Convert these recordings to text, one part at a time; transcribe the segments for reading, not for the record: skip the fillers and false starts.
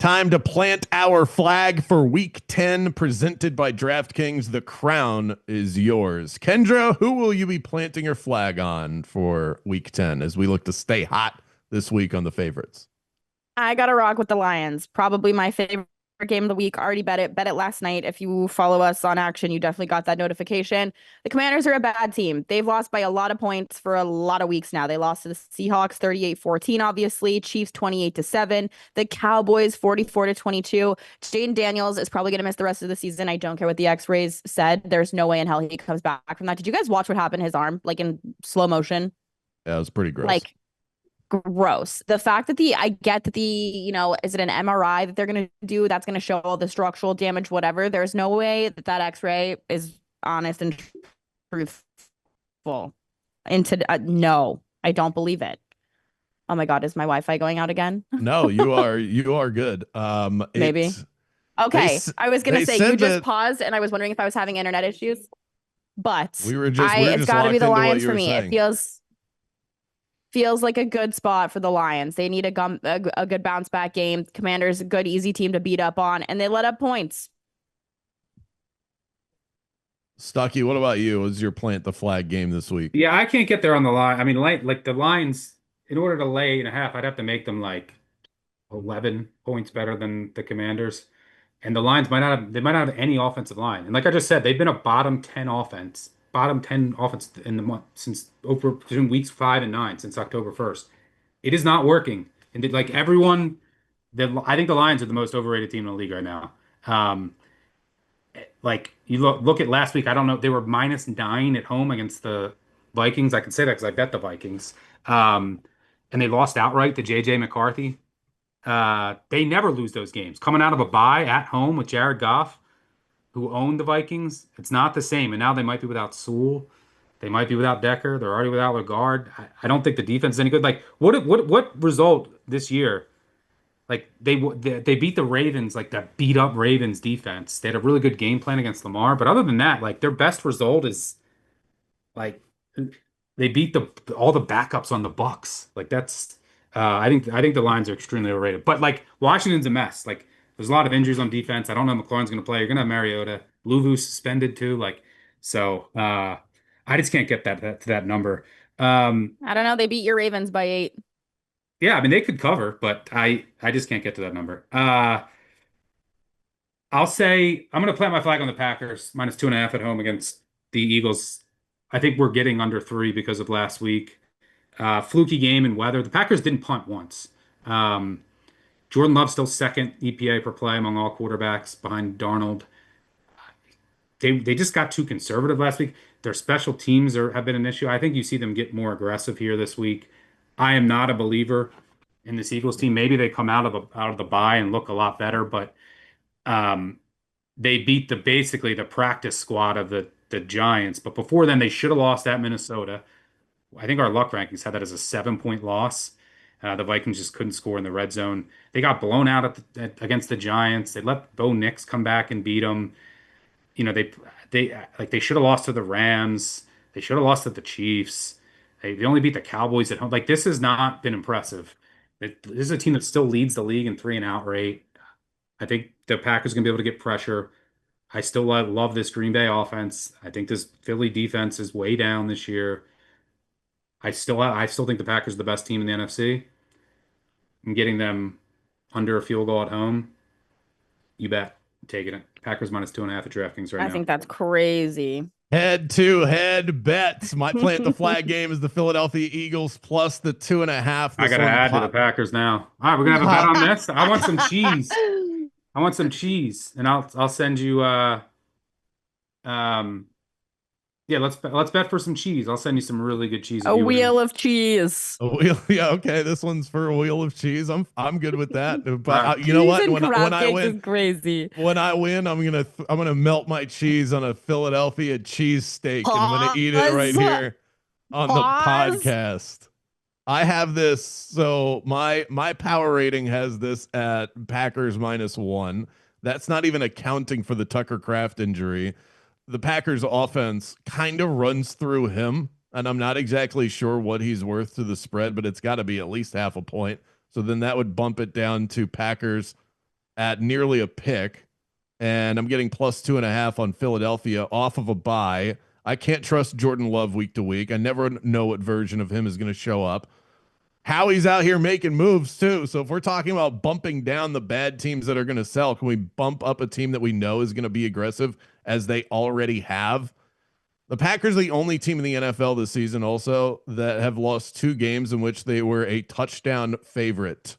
time to plant our flag for week 10, presented by DraftKings. The crown is yours. Kendra, who will you be planting your flag on for week 10 as we look to stay hot this week on the favorites? I gotta rock with the Lions. Probably my favorite game of the week. Already bet it. Bet it last night. If you follow us on Action, you definitely got that notification. The Commanders are a bad team. They've lost by a lot of points for a lot of weeks now. They lost to the Seahawks 38-14, obviously. Chiefs 28-7. The Cowboys 44-22. Jaden Daniels is probably gonna miss the rest of the season. I don't care what the X-rays said. There's no way in hell he comes back from that. Did you guys watch what happened to his arm, like in slow motion? Yeah, it was pretty gross. Like gross. The fact that I get that is it an MRI that they're going to do that's going to show all the structural damage, whatever. There's no way that X-ray is honest and truthful. No, I don't believe it. Oh my God, is my Wi-Fi going out again? No, you are good. Maybe. Okay. I was going to they say you said just that paused and I was wondering if I was having internet issues, but we were just it's got to be locked the into what Lions you for were me. It saying. feels like a good spot for the Lions. They need a good bounce back game. Commanders, a good, easy team to beat up on, and they let up points. Stuckey, what about you? Was your plant the flag game this week? Yeah, I can't get there on the line. I mean, like the lines, in order to lay 8.5, I'd have to make them like 11 points better than the Commanders. And the lines might not have any offensive line. And like I just said, they've been a bottom 10 offense in the month since over between weeks 5 and 9 since October 1st. It is not working. And like everyone, I think the Lions are the most overrated team in the league right now. Um, like you look at last week, I don't know, they were -9 at home against the Vikings. I can say that because I bet the Vikings. Um, and they lost outright to JJ McCarthy. They never lose those games. Coming out of a bye at home with Jared Goff, who owned the Vikings, it's not the same. And now they might be without Sewell. They might be without Decker. They're already without Lagarde. I don't think the defense is any good. Like what result this year? Like they beat the Ravens, like that beat up Ravens defense. They had a really good game plan against Lamar, but other than that, like their best result is like they beat all the backups on the Bucks. Like that's I think the Lions are extremely overrated. But like Washington's a mess. Like there's a lot of injuries on defense. I don't know if McLaurin's gonna play. You're gonna have Mariota. Luvu's suspended too. Like so I just can't get that to that number. I don't know. They beat your Ravens by 8. Yeah, I mean they could cover, but I just can't get to that number. I'll say I'm gonna plant my flag on the Packers -2.5 at home against the Eagles. I think we're getting under 3 because of last week. Fluky game and weather. The Packers didn't punt once. Um, Jordan Love's still second EPA per play among all quarterbacks behind Darnold. They just got too conservative last week. Their special teams have been an issue. I think you see them get more aggressive here this week. I am not a believer in this Eagles team. Maybe they come out of the bye and look a lot better, but um, they beat basically the practice squad of the Giants. But before then, they should have lost at Minnesota. I think our luck rankings had that as a 7-point loss. The Vikings just couldn't score in the red zone. They got blown out against the Giants. They let Bo Nix come back and beat them. You know, they should have lost to the Rams. They should have lost to the Chiefs. They only beat the Cowboys at home. Like this has not been impressive. This is a team that still leads the league in 3-and-out rate. I think the Packers are gonna be able to get pressure. I still love this Green Bay offense. I think this Philly defense is way down this year. I still think the Packers are the best team in the NFC. And getting them under a field goal at home, you bet. I'm taking it. Packers -2.5 at DraftKings right I now. think that's crazy. Head-to-head bets. My plant the flag game is the Philadelphia Eagles plus the 2.5. I This gotta one add to the pop. Packers now. All right, we're gonna have a bet on this. I want some cheese. I want some cheese, and I'll send you um yeah, let's bet for some cheese. I'll send you some really good cheese if A you win. wheel of cheese. A wheel, yeah, okay. This one's for a wheel of cheese. I'm good with that. All But right. you know Cheese what? and When crab I cakes win, is crazy. I'm gonna melt my cheese on a Philadelphia cheese steak, and I'm gonna eat it right Pause. here on the Pause. podcast. I have this. So my power rating has this at Packers -1. That's not even accounting for the Tucker Craft injury. The Packers offense kind of runs through him, and I'm not exactly sure what he's worth to the spread, but it's got to be at least half a point. So then that would bump it down to Packers at nearly a pick, and I'm getting plus 2.5 on Philadelphia off of a bye. I can't trust Jordan Love week to week. I never know what version of him is going to show up. Howie's out here making moves too. So if we're talking about bumping down the bad teams that are going to sell, can we bump up a team that we know is going to be aggressive as they already have? The Packers are the only team in the NFL this season also that have lost 2 games in which they were a touchdown favorite.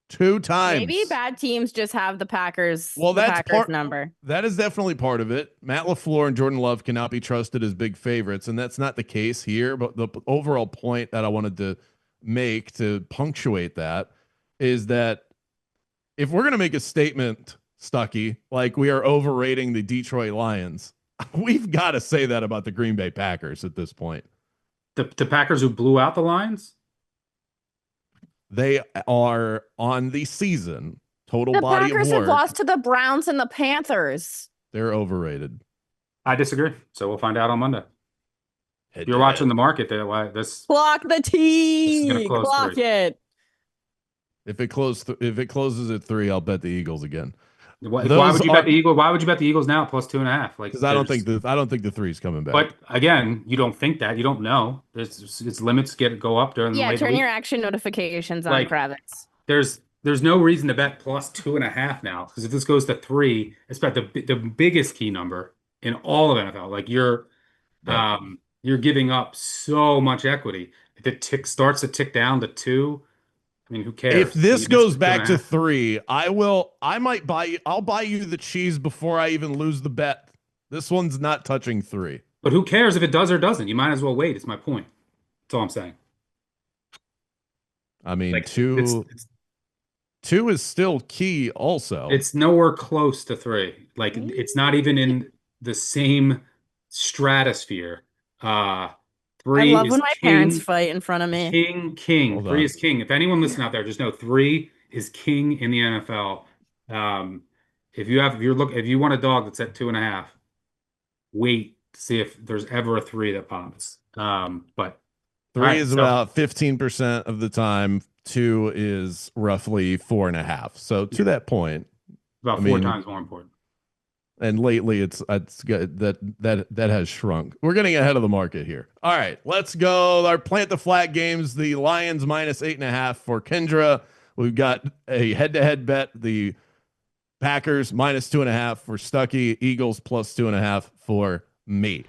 2 times. Maybe bad teams just have the Packers. Well, the that's Packers number. That is definitely part of it. Matt LaFleur and Jordan Love cannot be trusted as big favorites, and that's not the case here. But the overall point that I wanted to make to punctuate that is that if we're going to make a statement, Stuckey, like we are overrating the Detroit Lions, we've got to say that about the Green Bay Packers at this point. The Packers who blew out the Lions? They are on the season total The body Packers of work. have lost to the Browns and the Panthers. They're overrated. I disagree. So we'll find out on Monday. You're watching the market there. Why this? Clock the T. Close Clock 3. it. If it closes at 3, I'll bet the Eagles again. Why would you bet the Eagles? Why would you bet the Eagles now at plus 2.5? Like, because I don't think the 3's coming back. But again, you don't think that. You don't know. There's limits go up during the late turn week. your action notifications on, Like, Kravitz. There's no reason to bet plus 2.5 now, because if this goes to 3, it's about the biggest key number in all of NFL. Like you're giving up so much equity. If it starts to tick down to 2, I mean, who cares? If this goes back to 3, I'll buy you the cheese before I even lose the bet. This one's not touching 3. But who cares if it does or doesn't? You might as well wait. It's my point. That's all I'm saying. I mean, Like, 2 is still key also. It's nowhere close to 3. Like, it's not even in the same stratosphere. 3 I love is when my parents fight in front of me. King. Hold 3 on. is king. If anyone listening out there, just know 3 is king in the NFL. If you want a dog that's at 2.5, wait to see if there's ever a 3 that pops. But 3 is about 15% of the time. 2 is roughly 4.5. So to that point, about 4 times more important. And lately, it's good that has shrunk. We're getting ahead of the market here. All right, let's go. Our plant the flag games. The Lions minus 8.5 for Kendra. We've got a head-to-head bet. The Packers minus 2.5 for Stuckey. Eagles plus 2.5 for me.